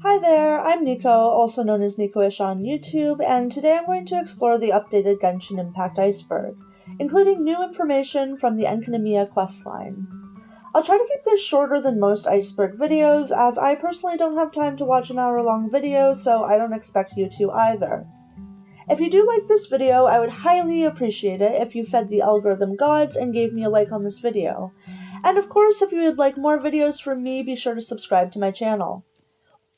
Hi there, I'm Nico, also known as Nicoish on YouTube, and today I'm going to explore the updated Genshin Impact Iceberg, including new information from the Enkonomiya questline. I'll try to keep this shorter than most Iceberg videos, as I personally don't have time to watch an hour-long video, so I don't expect you to either. If you do like this video, I would highly appreciate it if you fed the algorithm gods and gave me a like on this video. And of course, if you would like more videos from me, be sure to subscribe to my channel.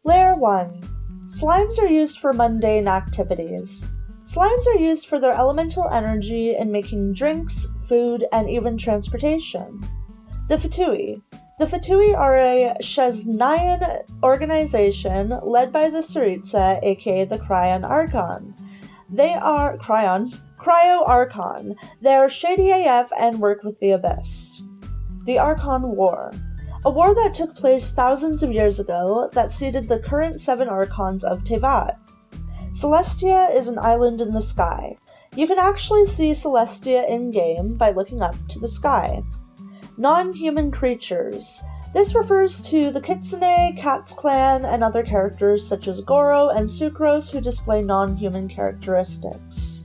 Layer 1. Slimes are used for mundane activities. Slimes are used for their elemental energy in making drinks, food, and even transportation. The Fatui. The Fatui are a Shesnayan organization led by the Tsaritsa, aka the Cryo Archon. They are Cryo Archon. They are shady AF and work with the Abyss. The Archon War. A war that took place thousands of years ago that seeded the current 7 Archons of Teyvat. Celestia is an island in the sky. You can actually see Celestia in-game by looking up to the sky. Non-human creatures. This refers to the Kitsune, Cat's Clan, and other characters such as Goro and Sucrose who display non-human characteristics.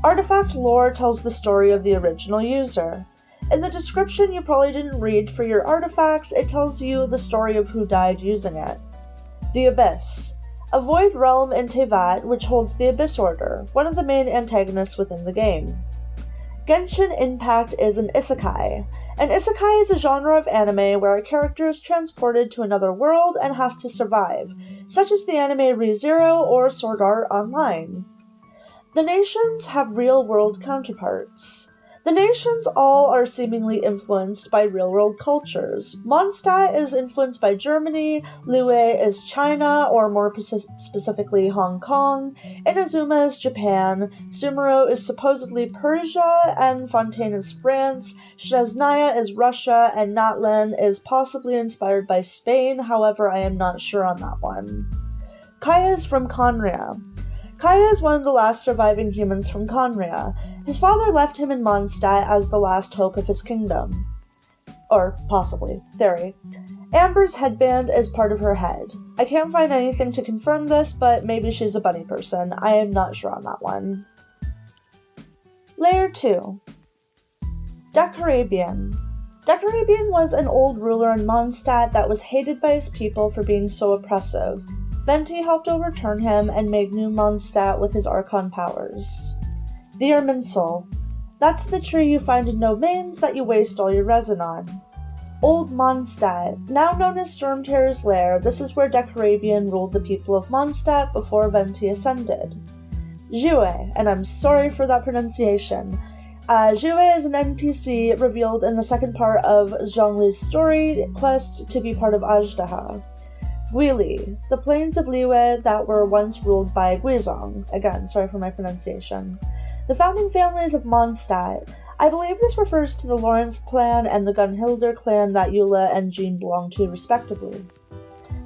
Artifact lore tells the story of the original user. In the description you probably didn't read for your artifacts, it tells you the story of who died using it. The Abyss. A void realm in Teyvat which holds the Abyss Order, one of the main antagonists within the game. Genshin Impact is an isekai. An isekai is a genre of anime where a character is transported to another world and has to survive, such as the anime ReZero or Sword Art Online. The nations have real-world counterparts. The nations all are seemingly influenced by real-world cultures. Mondstadt is influenced by Germany, Liyue is China, or more specifically Hong Kong, Inazuma is Japan, Sumeru is supposedly Persia, and Fontaine is France, Shesnaya is Russia, and Natlan is possibly inspired by Spain, however I am not sure on that one. Kaya is from Conria. Kaya is one of the last surviving humans from Conria. His father left him in Mondstadt as the last hope of his kingdom. Or, possibly. Theory. Amber's headband is part of her head. I can't find anything to confirm this, but maybe she's a bunny person. I am not sure on that one. Layer 2. Decarabian. Decarabian was an old ruler in Mondstadt that was hated by his people for being so oppressive. Venti helped overturn him and made new Mondstadt with his Archon powers. The Irminsul. That's the tree you find in domains that you waste all your resin on. Old Mondstadt. Now known as Stormterror's Lair, this is where Decarabian ruled the people of Mondstadt before Venti ascended. Jue, and I'm sorry for that pronunciation. Jue is an NPC revealed in the second part of Zhongli's story quest to be part of Ajdaha. Guili, the plains of Liyue that were once ruled by Guizhong. Again, sorry for my pronunciation. The founding families of Mondstadt. I believe this refers to the Lawrence clan and the Gunhilder clan that Eula and Jean belong to, respectively.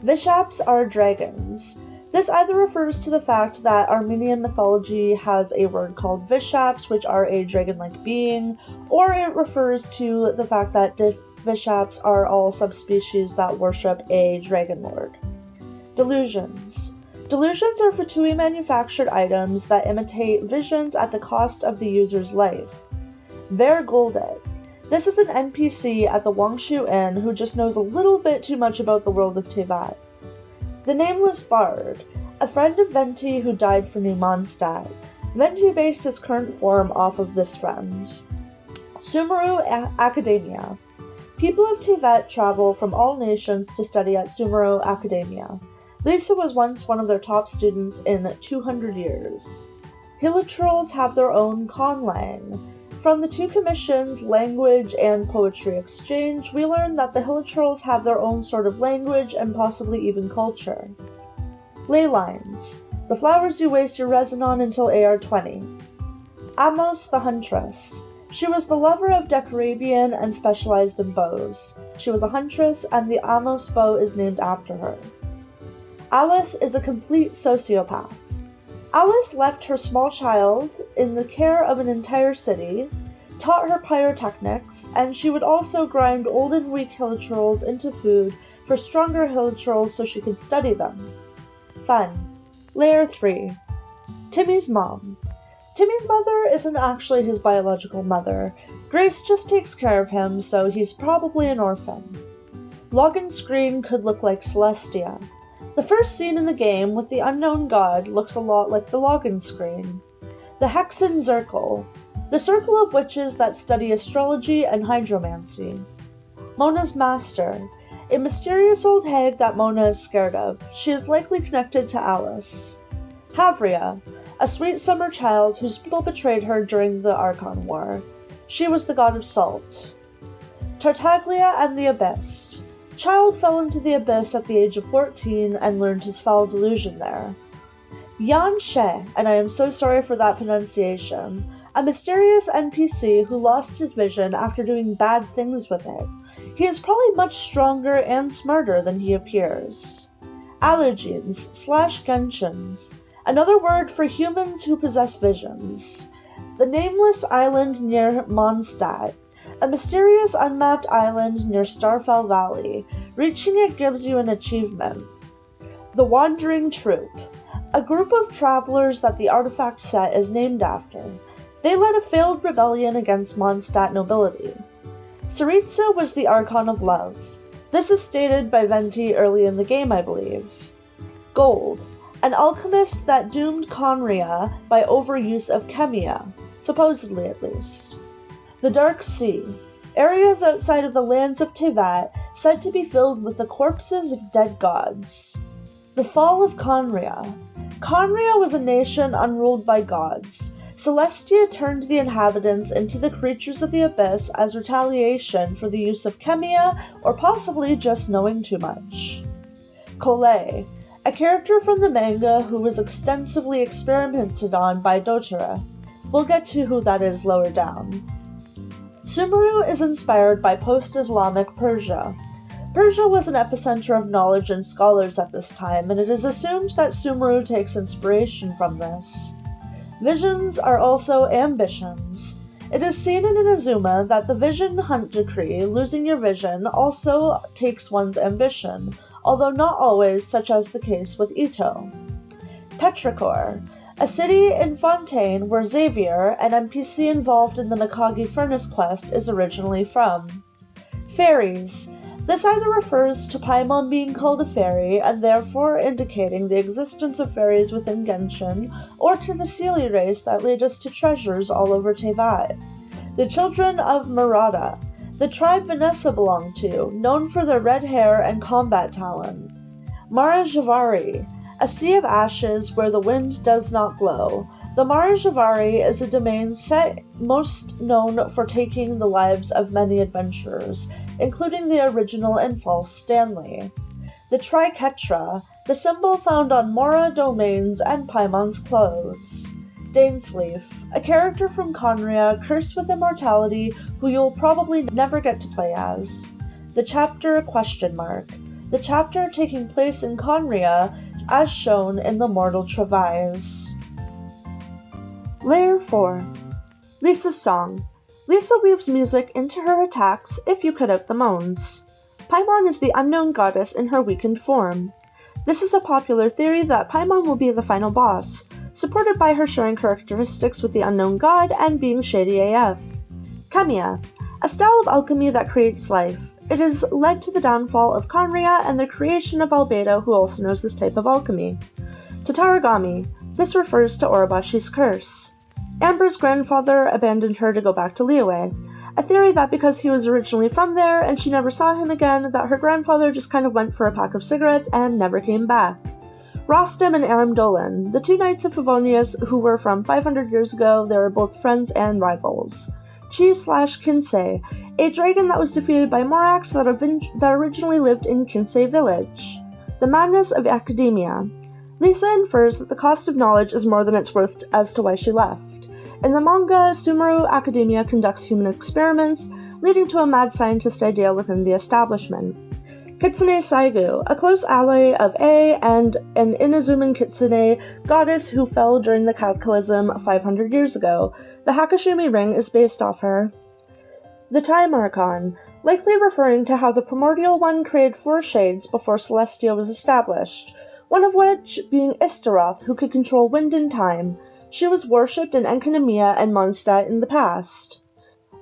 Vishaps are dragons. This either refers to the fact that Armenian mythology has a word called Vishaps, which are a dragon-like being, or it refers to the fact that Vishaps are all subspecies that worship a dragon lord. Delusions. Delusions are Fatui manufactured items that imitate visions at the cost of the user's life. Vergoldet. This is an NPC at the Wangshu Inn who just knows a little bit too much about the world of Teyvat. The Nameless Bard. A friend of Venti who died for New Mondstadt. Venti based his current form off of this friend. Sumeru Academia. People of Teyvat travel from all nations to study at Sumeru Academia. Lisa was once one of their top students in 200 years. Hilichurls have their own conlang. From the two commissions, Language and Poetry Exchange, we learn that the Hilichurls have their own sort of language and possibly even culture. Ley lines. The flowers you waste your resin on until AR20. Amos the Huntress. She was the lover of Decarabian and specialized in bows. She was a huntress, and the Amos bow is named after her. Alice is a complete sociopath. Alice left her small child in the care of an entire city, taught her pyrotechnics, and she would also grind old and weak hilichurls into food for stronger hill trolls so she could study them. Fun. Layer 3. Timmy's mom. Timmy's mother isn't actually his biological mother. Grace just takes care of him, so he's probably an orphan. Login screen could look like Celestia. The first scene in the game with the unknown god looks a lot like the login screen. The Hexen Circle, the circle of witches that study astrology and hydromancy. Mona's master, a mysterious old hag that Mona is scared of. She is likely connected to Alice. Havria, a sweet summer child whose people betrayed her during the Archon War. She was the god of salt. Tartaglia and the Abyss. Child fell into the abyss at the age of 14 and learned his foul delusion there. Yan She, and I am so sorry for that pronunciation, a mysterious NPC who lost his vision after doing bad things with it. He is probably much stronger and smarter than he appears. Allergens/Genshins, another word for humans who possess visions. The nameless island near Mondstadt, a mysterious unmapped island near Starfell Valley. Reaching it gives you an achievement. The Wandering Troop, a group of travelers that the artifact set is named after. They led a failed rebellion against Mondstadt nobility. Saritsa was the Archon of Love. This is stated by Venti early in the game, I believe. Gold, an alchemist that doomed Conria by overuse of chemia, supposedly at least. The Dark Sea, areas outside of the lands of Tevat said to be filled with the corpses of dead gods. The Fall of Conria. Conria was a nation unruled by gods. Celestia turned the inhabitants into the creatures of the abyss as retaliation for the use of chemia, or possibly just knowing too much. Kolei, a character from the manga who was extensively experimented on by Dotora. We'll get to who that is lower down. Sumeru is inspired by post-Islamic Persia. Persia was an epicenter of knowledge and scholars at this time, and it is assumed that Sumeru takes inspiration from this. Visions are also ambitions. It is seen in Inazuma that the Vision Hunt decree, losing your vision, also takes one's ambition, although not always, such as the case with Ito. Petrichor, a city in Fontaine where Xavier, an NPC involved in the Mikage Furnace quest, is originally from. Fairies. This either refers to Paimon being called a fairy, and therefore indicating the existence of fairies within Genshin, or to the Seelie race that lead us to treasures all over Tevat. The Children of Murata, the tribe Vanessa belonged to, known for their red hair and combat talent. Marajavari, a sea of ashes where the wind does not blow. The Marajavari is a domain set most known for taking the lives of many adventurers, including the original and false Stanley. The Triketra, the symbol found on Mora domains and Paimon's clothes. Dainsleaf, a character from Conria cursed with immortality who you'll probably never get to play as. The chapter ? The chapter taking place in Conria as shown in the Mortal Travails. Layer 4. Lisa's Song. Lisa weaves music into her attacks if you cut out the moans. Paimon is the unknown goddess in her weakened form. This is a popular theory that Paimon will be the final boss, supported by her sharing characteristics with the unknown god and being shady AF. Kamiya, a style of alchemy that creates life. It has led to the downfall of Conria and the creation of Albedo, who also knows this type of alchemy. Tatarigami, this refers to Orobashi's curse. Amber's grandfather abandoned her to go back to Liyue, a theory that because he was originally from there and she never saw him again, that her grandfather just kind of went for a pack of cigarettes and never came back. Rostam and Aram Dolan, the two knights of Favonius who were from 500 years ago. They were both friends and rivals. Chi/Kinsei, a dragon that was defeated by Morax that originally lived in Kinsei village. The Madness of Academia. Lisa infers that the cost of knowledge is more than it's worth as to why she left. In the manga, Sumeru Academia conducts human experiments, leading to a mad scientist idea within the establishment. Kitsune Saigu, a close ally of A and an Inazuman Kitsune goddess who fell during the cataclysm 500 years ago. The Hakashumi ring is based off her. The Time Archon, likely referring to how the Primordial One created 4 shades before Celestia was established, one of which being Istaroth, who could control wind and time. She was worshipped in Enkonomiya and Mondstadt in the past.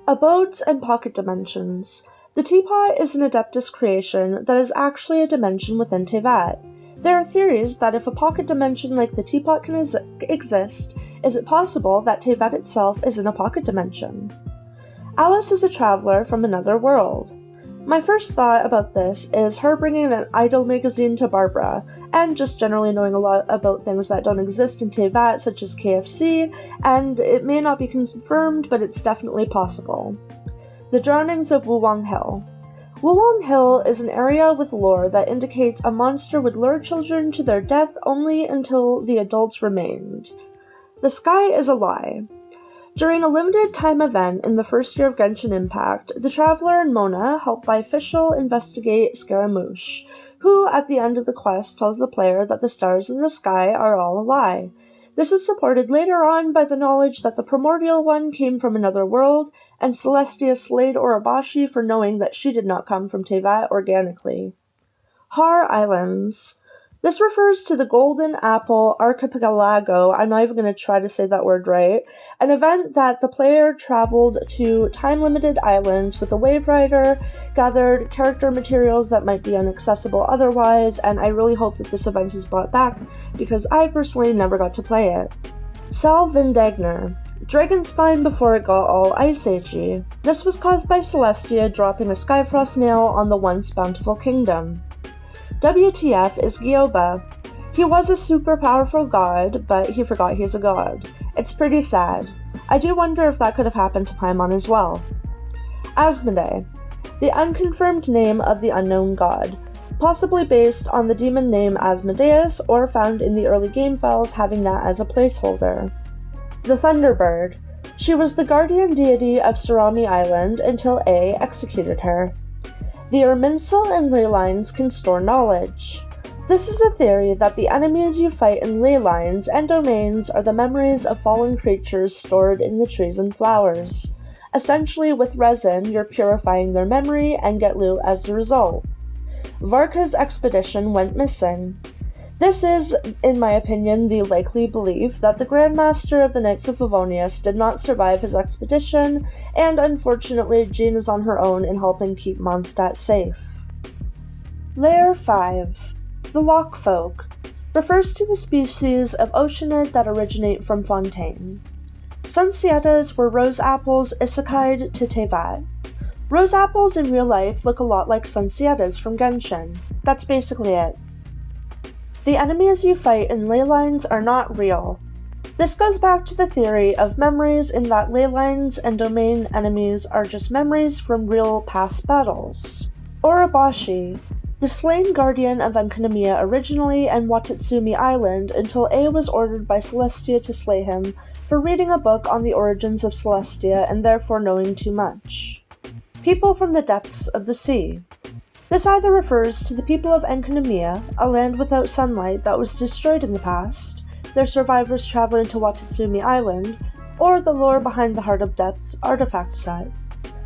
Abodes and pocket dimensions. The teapot is an Adeptus creation that is actually a dimension within Teyvat. There are theories that if a pocket dimension like the teapot can exist, is it possible that Teyvat itself is in a pocket dimension? Alice is a traveler from another world. My first thought about this is her bringing an idol magazine to Barbara, and just generally knowing a lot about things that don't exist in Teyvat, such as KFC, and it may not be confirmed, but it's definitely possible. The Drownings of Wuwang Hill. Wuwang Hill is an area with lore that indicates a monster would lure children to their death only until the adults remained. The sky is a lie. During a limited time event in the first year of Genshin Impact, the Traveler and Mona, helped by Fischl, investigate Scaramouche, who, at the end of the quest, tells the player that the stars in the sky are all a lie. This is supported later on by the knowledge that the Primordial One came from another world, and Celestia slayed Orobashi for knowing that she did not come from Teyvat organically. Har Islands. This refers to the Golden Apple Archipelago, I'm not even going to try to say that word right, an event that the player traveled to time-limited islands with a wave rider, gathered character materials that might be inaccessible otherwise, and I really hope that this event is brought back, because I personally never got to play it. Sal Vindagner. Dragonspine before it got all Ice Agey. This was caused by Celestia dropping a Skyfrost nail on the once bountiful kingdom. WTF is Gyoba. He was a super powerful god, but he forgot he's a god. It's pretty sad. I do wonder if that could have happened to Paimon as well. Asmodee. The unconfirmed name of the unknown god, possibly based on the demon name Asmodeus, or found in the early game files having that as a placeholder. The Thunderbird. She was the guardian deity of Surami Island until A executed her. The Irminsul and ley lines can store knowledge. This is a theory that the enemies you fight in ley lines and domains are the memories of fallen creatures stored in the trees and flowers. Essentially, with resin, you're purifying their memory and get loot as a result. Varka's expedition went missing. This is, in my opinion, the likely belief that the Grandmaster of the Knights of Favonius did not survive his expedition, and unfortunately Jean is on her own in helping keep Mondstadt safe. Layer 5. The Lockfolk refers to the species of oceanid that originate from Fontaine. Sunsietas were rose apples isekai'd to Teyvat. Rose apples in real life look a lot like Sunsietas from Genshin. That's basically it. The enemies you fight in ley lines are not real. This goes back to the theory of memories in that ley lines and domain enemies are just memories from real past battles. Orobashi, the slain guardian of Enkonomiya originally and Watatsumi Island until A was ordered by Celestia to slay him for reading a book on the origins of Celestia and therefore knowing too much. People from the depths of the sea. This either refers to the people of Enkonomiya, a land without sunlight that was destroyed in the past, their survivors traveling to Watatsumi Island, or the lore behind the Heart of Depths artifact set.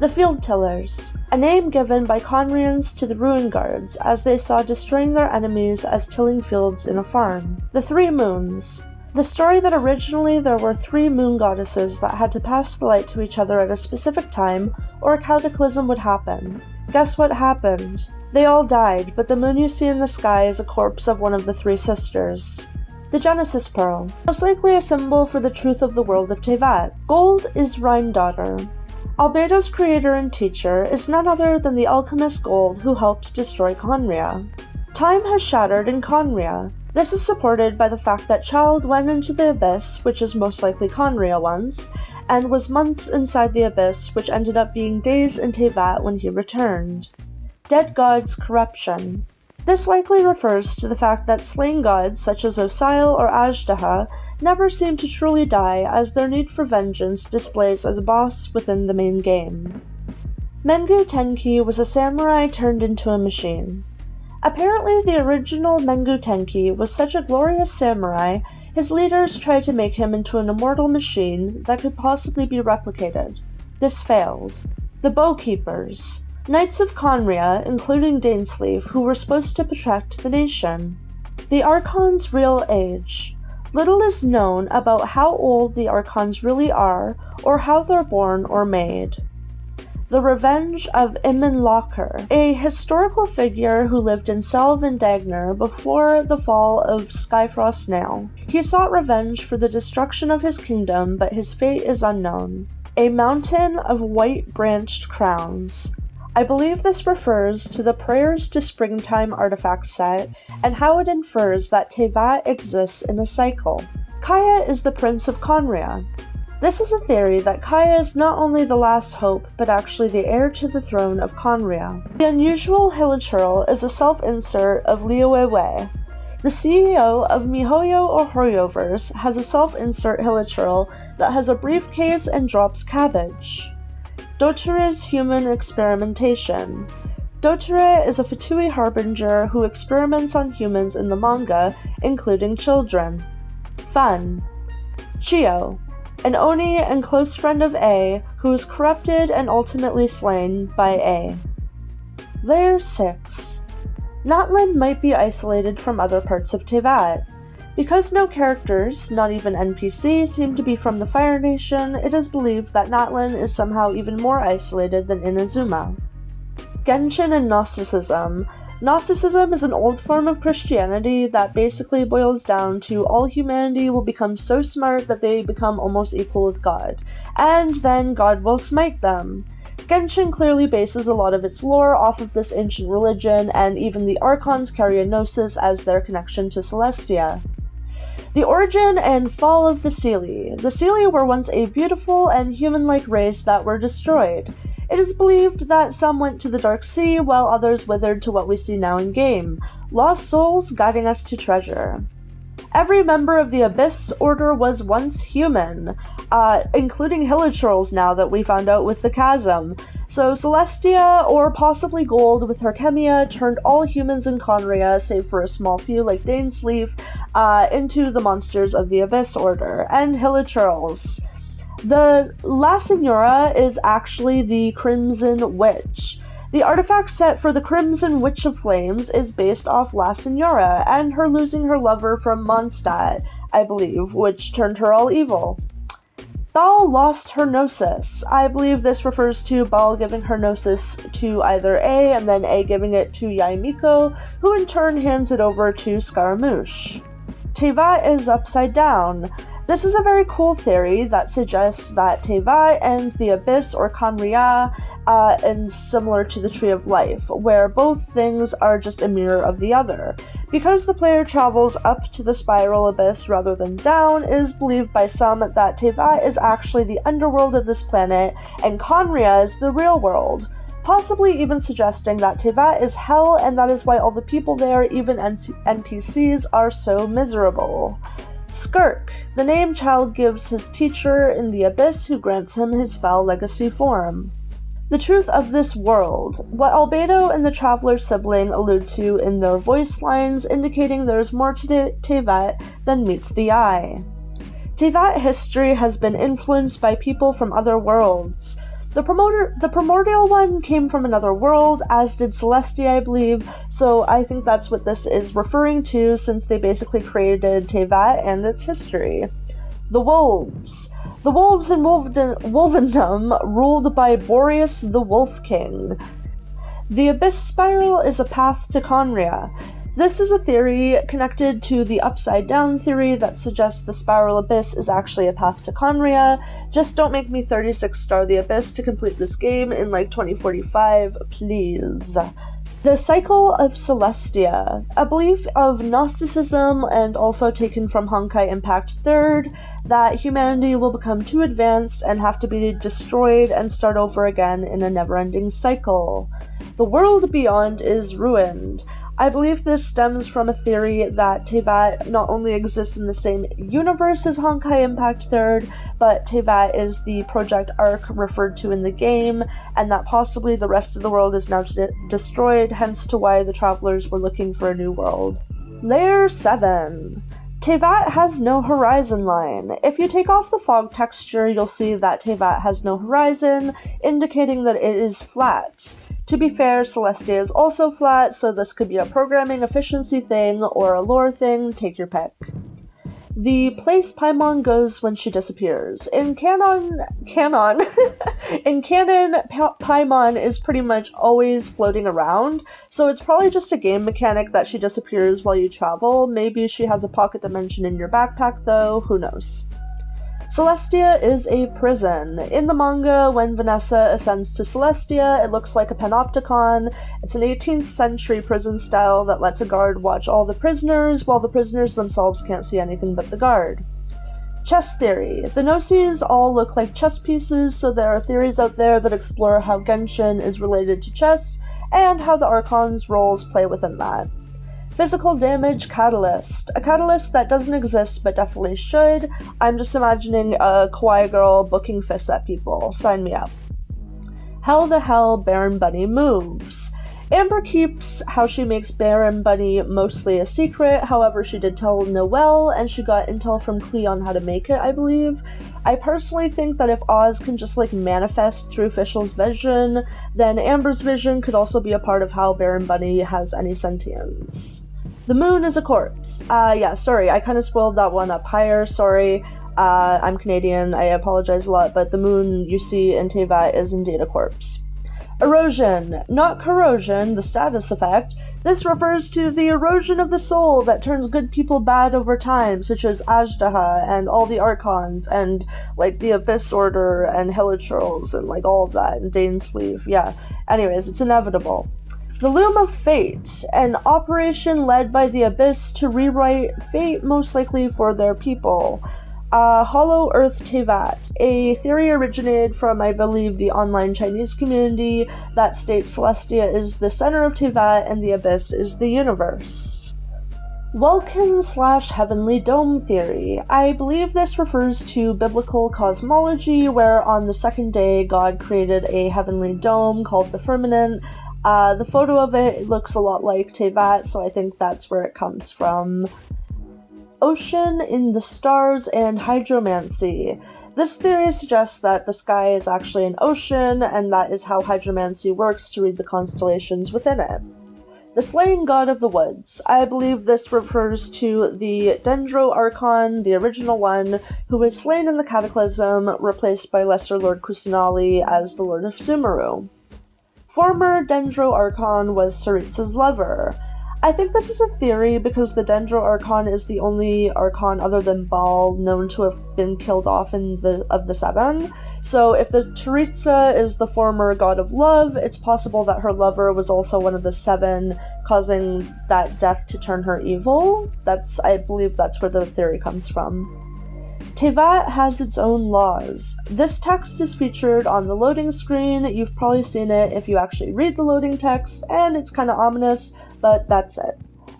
The Field Tillers, a name given by Conrians to the Ruin Guards as they saw destroying their enemies as tilling fields in a farm. The Three Moons, the story that originally there were 3 moon goddesses that had to pass the light to each other at a specific time or a cataclysm would happen. Guess what happened? They all died, but the moon you see in the sky is a corpse of one of the 3 sisters. The Genesis Pearl, most likely a symbol for the truth of the world of Teyvat. Gold is Rhine-daughter. Albedo's creator and teacher is none other than the alchemist Gold who helped destroy Khaenri'ah. Time has shattered in Khaenri'ah. This is supported by the fact that Child went into the Abyss, which is most likely Khaenri'ah once, and was months inside the Abyss, which ended up being days in Teyvat when he returned. Dead God's Corruption. This likely refers to the fact that slain gods such as Osail or Ajdaha never seem to truly die, as their need for vengeance displays as a boss within the main game. Mengu Tenki was a samurai turned into a machine. Apparently the original Mengu Tenki was such a glorious samurai, his leaders tried to make him into an immortal machine that could possibly be replicated. This failed. The Bowkeepers. Knights of Conria, including Dainsleif, who were supposed to protect the nation. The Archon's real age. Little is known about how old the Archons really are, or how they're born or made. The Revenge of Imenlacher, a historical figure who lived in Selvin Dagner before the fall of Skyfrost Nail. He sought revenge for the destruction of his kingdom, but his fate is unknown. A mountain of white branched crowns. I believe this refers to the Prayers to Springtime artifact set, and how it infers that Tevat exists in a cycle. Kaya is the Prince of Conria. This is a theory that Kaya is not only the last hope, but actually the heir to the throne of Conria. The unusual Hilichurl is a self-insert of Liyue. The CEO of MiHoYo or Hoyoverse has a self-insert Hilichurl that has a briefcase and drops cabbage. Dotere's human experimentation. Dotere is a Fatui harbinger who experiments on humans in the manga, including children. Fun. Chio, an Oni and close friend of A, who is corrupted and ultimately slain by A. Layer 6. Natlan might be isolated from other parts of Tevat. Because no characters, not even NPCs, seem to be from the Fire Nation, it is believed that Natlan is somehow even more isolated than Inazuma. Genshin and Gnosticism. Gnosticism is an old form of Christianity that basically boils down to all humanity will become so smart that they become almost equal with God, and then God will smite them. Genshin clearly bases a lot of its lore off of this ancient religion, and even the Archons carry a Gnosis as their connection to Celestia. The origin and fall of the Seelie. The Seelie were once a beautiful and human-like race that were destroyed. It is believed that some went to the Dark Sea, while others withered to what we see now in-game. Lost souls guiding us to treasure. Every member of the Abyss Order was once human, including Hilichurls now that we found out with the Chasm. So Celestia, or possibly Gold with Enkonomiya, turned all humans in Conria, save for a small few like Dainsleif, into the monsters of the Abyss Order, and Hilichurls. The La Signora is actually the Crimson Witch. The artifact set for the Crimson Witch of Flames is based off La Signora, and her losing her lover from Mondstadt, I believe, which turned her all evil. Bal lost her Gnosis. I believe this refers to Bal giving her Gnosis to either A, and then A giving it to Yaemiko, who in turn hands it over to Scaramouche. Tevat is upside down. This is a very cool theory that suggests that Tevat and the Abyss or Conria is similar to the Tree of Life, where both things are just a mirror of the other. Because the player travels up to the spiral abyss rather than down, it is believed by some that Tevat is actually the underworld of this planet, and Conria is the real world. Possibly even suggesting that Tevat is hell, and that is why all the people there, even NPCs, are so miserable. Skirk, the name Child gives his teacher in the Abyss who grants him his foul legacy form. The truth of this world, what Albedo and the Traveler's sibling allude to in their voice lines, indicating there is more to Tevat than meets the eye. Tevat history has been influenced by people from other worlds. The primordial one came from another world, as did Celestia, I believe, so I think that's what this is referring to, since they basically created Tevat and its history. The Wolves. The Wolves in Wolvendom, ruled by Boreas the Wolf King. The Abyss Spiral is a path to Conria. This is a theory connected to the Upside Down theory that suggests the Spiral Abyss is actually a path to Conria. Just don't make me 36-star the Abyss to complete this game in like 2045, please. The Cycle of Celestia, a belief of Gnosticism and also taken from Honkai Impact III, that humanity will become too advanced and have to be destroyed and start over again in a never-ending cycle. The world beyond is ruined. I believe this stems from a theory that Tevat not only exists in the same universe as Honkai Impact III, but Tevat is the project arc referred to in the game, and that possibly the rest of the world is now destroyed, hence to why the travelers were looking for a new world. Layer 7. Tevat has no horizon line. If you take off the fog texture, you'll see that Tevat has no horizon, indicating that it is flat. To be fair, Celestia is also flat, so this could be a programming efficiency thing or a lore thing, take your pick. The place Paimon goes when she disappears. In canon, Paimon is pretty much always floating around, so it's probably just a game mechanic that she disappears while you travel. Maybe she has a pocket dimension in your backpack though, who knows. Celestia is a prison. In the manga, when Vanessa ascends to Celestia, it looks like a panopticon. It's an 18th century prison style that lets a guard watch all the prisoners, while the prisoners themselves can't see anything but the guard. Chess theory. The Gnosis all look like chess pieces, so there are theories out there that explore how Genshin is related to chess, and how the Archon's roles play within that. Physical damage catalyst. A catalyst that doesn't exist but definitely should. I'm just imagining a kawaii girl booking fists at people. Sign me up. How the hell Baron Bunny moves. Amber keeps how she makes Baron Bunny mostly a secret, however she did tell Noelle, and she got intel from Klee on how to make it, I believe. I personally think that if Oz can just manifest through Fischl's vision, then Amber's vision could also be a part of how Baron Bunny has any sentience. The moon is a corpse. Sorry, I kind of spoiled that one up higher, sorry. I'm Canadian, I apologize a lot, but the moon you see in Teyvat is indeed a corpse. Erosion, not corrosion, the status effect. This refers to the erosion of the soul that turns good people bad over time, such as Ajdaha and all the Archons, and the Abyss Order and Hilichurls and all of that, and Dainsleave, yeah. Anyways, it's inevitable. The Loom of Fate, an operation led by the Abyss to rewrite fate most likely for their people. Hollow Earth Teyvat, a theory originated from, I believe, the online Chinese community that states Celestia is the center of Teyvat and the Abyss is the universe. Vulcan/Heavenly Dome theory. I believe this refers to biblical cosmology, where on the second day God created a heavenly dome called the firmament. The photo of it looks a lot like Teyvat, so I think that's where it comes from. Ocean in the stars and hydromancy. This theory suggests that the sky is actually an ocean, and that is how hydromancy works to read the constellations within it. The Slaying God of the Woods. I believe this refers to the Dendro Archon, the original one, who was slain in the Cataclysm, replaced by Lesser Lord Kusanali as the Lord of Sumeru. Former Dendro Archon was Saritsa's lover. I think this is a theory because the Dendro Archon is the only Archon other than Baal known to have been killed off of the Seven. So if the Saritsa is the former god of love, it's possible that her lover was also one of the Seven, causing that death to turn her evil. I believe that's where the theory comes from. Teyvat has its own laws. This text is featured on the loading screen. You've probably seen it if you actually read the loading text, and it's kind of ominous, but that's it.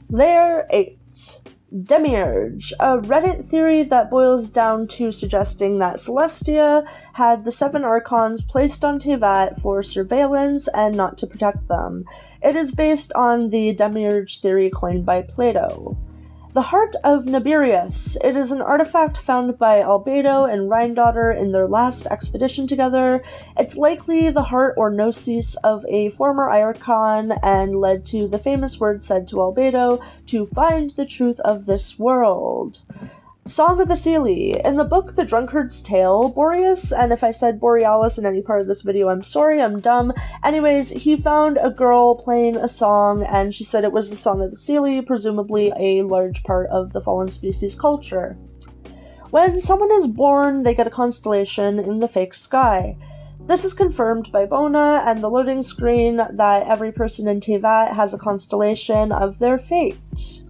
Layer 8. Demiurge, a Reddit theory that boils down to suggesting that Celestia had the 7 Archons placed on Teyvat for surveillance and not to protect them. It is based on the Demiurge theory coined by Plato. The Heart of Nabirius. It is an artifact found by Albedo and Rhindaughter in their last expedition together. It's likely the heart or gnosis of a former Archon and led to the famous words said to Albedo to find the truth of this world. Song of the Seelie. In the book The Drunkard's Tale, Boreas, and if I said Borealis in any part of this video, I'm sorry, I'm dumb. Anyways, he found a girl playing a song, and she said it was the Song of the Seelie, presumably a large part of the fallen species culture. When someone is born, they get a constellation in the fake sky. This is confirmed by Bona and the loading screen that every person in Teyvat has a constellation of their fate.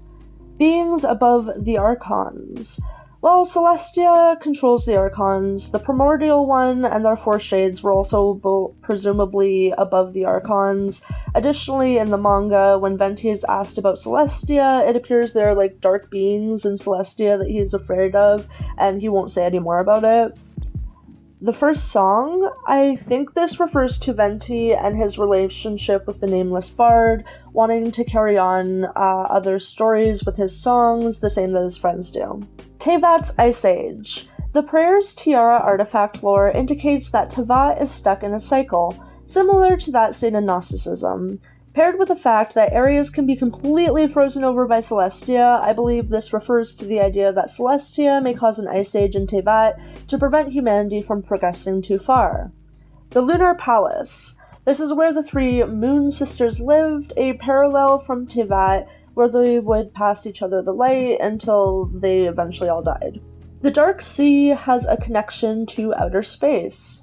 Beings above the Archons. Well, Celestia controls the Archons. The primordial one and their 4 shades were also presumably above the Archons. Additionally, in the manga, when Venti is asked about Celestia, it appears there are dark beings in Celestia that he's afraid of, and he won't say any more about it. The first song, I think this refers to Venti and his relationship with the Nameless Bard, wanting to carry on other stories with his songs, the same that his friends do. Teyvat's Ice Age. The Prayer's Tiara artifact lore indicates that Teyvat is stuck in a cycle. similar to that seen in Gnosticism. Paired with the fact that areas can be completely frozen over by Celestia, I believe this refers to the idea that Celestia may cause an ice age in Teyvat to prevent humanity from progressing too far. The Lunar Palace. This is where the three Moon Sisters lived, a parallel from Teyvat where they would pass each other the light until they eventually all died. The Dark Sea has a connection to outer space.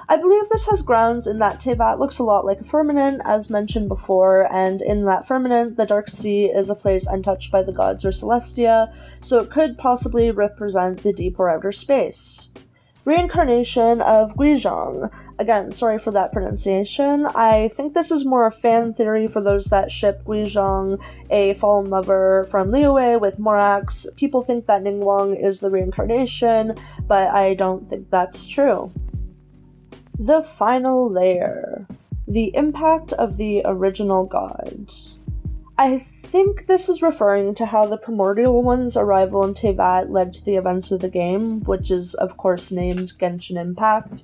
I believe this has grounds in that Teyvat looks a lot like a firmament, as mentioned before, and in that firmament, the Dark Sea is a place untouched by the gods or Celestia, so it could possibly represent the deep or outer space. Reincarnation of Guizhong. Again, sorry for that pronunciation. I think this is more a fan theory for those that ship Guizhong, a fallen lover from Liyue, with Morax. People think that Ningguang is the reincarnation, but I don't think that's true. The final layer. The impact of the original god. I think this is referring to how the Primordial One's arrival in Teyvat led to the events of the game, which is of course named Genshin Impact.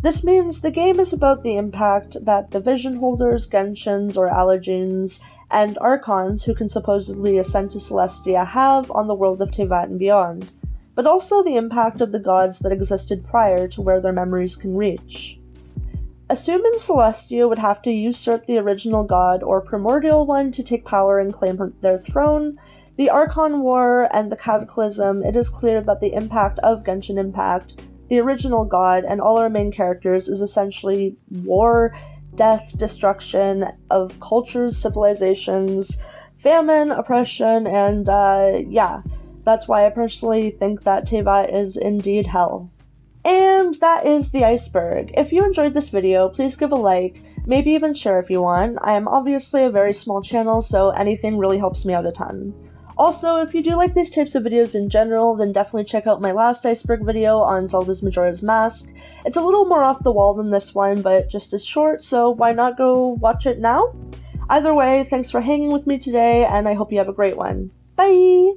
This means the game is about the impact that the Vision Holders, Genshins, or Allergenes, and Archons who can supposedly ascend to Celestia have on the world of Teyvat and beyond, but also the impact of the gods that existed prior to where their memories can reach. Assuming Celestia would have to usurp the original god or Primordial One to take power and claim their throne, the Archon War, and the Cataclysm, it is clear that the impact of Genshin Impact, the original god, and all our main characters is essentially war, death, destruction of cultures, civilizations, famine, oppression, and yeah, that's why I personally think that Teyvat is indeed hell. And that is the iceberg. If you enjoyed this video, please give a like, maybe even share if you want. I am obviously a very small channel, so anything really helps me out a ton. Also, if you do like these types of videos in general, then definitely check out my last iceberg video on Zelda's Majora's Mask. It's a little more off the wall than this one, but just as short, so why not go watch it now? Either way, thanks for hanging with me today, and I hope you have a great one. Bye!